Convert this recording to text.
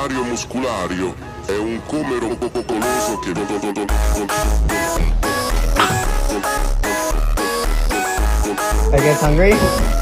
Mario Musculario è un comero coloso che... Are you guys hungry?